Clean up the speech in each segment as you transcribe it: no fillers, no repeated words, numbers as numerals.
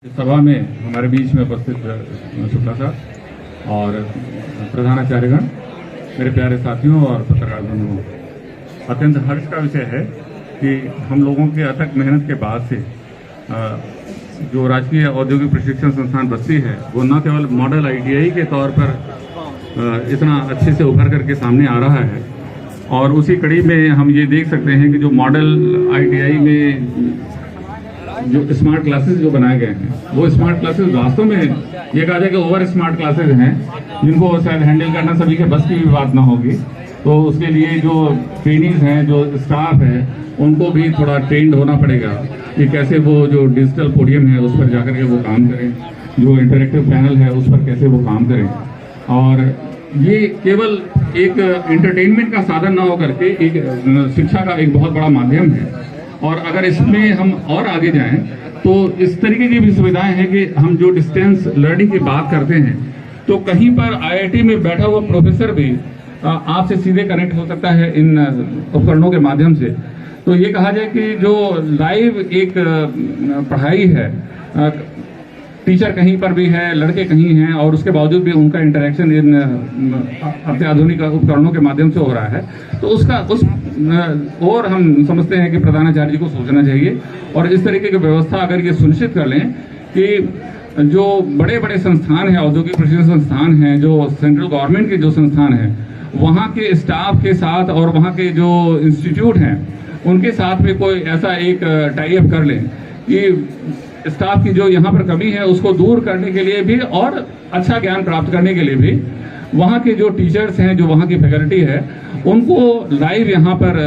इस सभा में हमारे बीच में उपस्थित शुक्ला सर और प्रधानाचार्यगण, मेरे प्यारे साथियों और पत्रकार बंधुओं, अत्यंत हर्ष का विषय है कि हम लोगों के अथक मेहनत के बाद से जो राजकीय औद्योगिक प्रशिक्षण संस्थान बस्ती है वो न केवल मॉडल आईटीआई के तौर पर इतना अच्छे से उभर करके सामने आ रहा है, और उसी कड़ी में हम ये देख सकते हैं कि जो मॉडल आईटीआई में जो स्मार्ट क्लासेस जो बनाए गए हैं वो स्मार्ट क्लासेस वास्तव में ये कहा जाए कि ओवर स्मार्ट क्लासेस हैं, जिनको शायद हैंडल करना सभी के बस की भी बात ना होगी। तो उसके लिए जो ट्रेनिंग्स हैं, जो स्टाफ है, उनको भी थोड़ा ट्रेंड होना पड़ेगा कि कैसे वो जो डिजिटल पोडियम है उस पर जाकर के वो काम करें, जो इंटरेक्टिव पैनल है उस पर कैसे वो काम करें। और ये केवल एक एंटरटेनमेंट का साधन ना होकर के एक शिक्षा का एक बहुत बड़ा माध्यम है। और अगर इसमें हम और आगे जाएं तो इस तरीके की भी सुविधाएं हैं कि हम जो डिस्टेंस लर्निंग की बात करते हैं तो कहीं पर आईआईटी में बैठा हुआ प्रोफेसर भी आपसे सीधे कनेक्ट हो सकता है इन उपकरणों के माध्यम से। तो ये कहा जाए कि जो लाइव एक पढ़ाई है, टीचर कहीं पर भी है, लड़के कहीं हैं, और उसके बावजूद भी उनका इंटरेक्शन इन अत्याधुनिक उपकरणों के माध्यम से हो रहा है, तो उसका और हम समझते हैं कि प्रधानाचार्य जी को सोचना चाहिए और इस तरीके की व्यवस्था अगर ये सुनिश्चित कर लें कि जो बड़े बड़े संस्थान हैं, औद्योगिक प्रशिक्षण संस्थान हैं, जो सेंट्रल गवर्नमेंट के जो संस्थान हैं, वहाँ के स्टाफ के साथ और वहाँ के जो इंस्टीट्यूट हैं उनके साथ में कोई ऐसा एक टाई अप कर लें कि स्टाफ की जो यहाँ पर कमी है उसको दूर करने के लिए भी और अच्छा ज्ञान प्राप्त करने के लिए भी वहाँ के जो टीचर्स हैं, जो वहाँ की फैकल्टी है, उनको लाइव यहाँ पर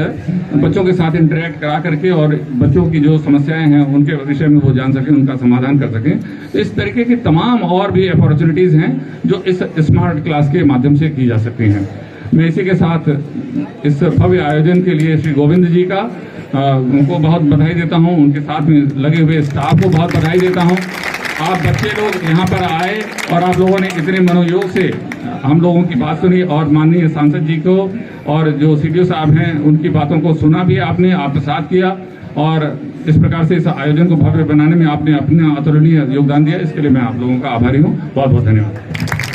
बच्चों के साथ इंटरेक्ट करा करके और बच्चों की जो समस्याएं हैं उनके विषय में वो जान सकें, उनका समाधान कर सकें। तो इस तरीके की तमाम और भी अपॉर्चुनिटीज़ हैं जो इस स्मार्ट क्लास के माध्यम से की जा सकती हैं। मैं इसी के साथ इस भव्य आयोजन के लिए श्री गोविंद जी का उनको बहुत बधाई देता हूँ, उनके साथ में लगे हुए स्टाफ को बहुत बधाई देता हूँ। आप बच्चे लोग यहाँ पर आए और आप लोगों ने इतने मनोयोग से हम लोगों की बात सुनी और माननीय सांसद जी को और जो सीडीओ साहब हैं उनकी बातों को सुना भी आपने, आत्मसात किया, और इस प्रकार से इस आयोजन को भव्य बनाने में आपने अपना अतुलनीय योगदान दिया। इसके लिए मैं आप लोगों का आभारी हूँ। बहुत बहुत धन्यवाद।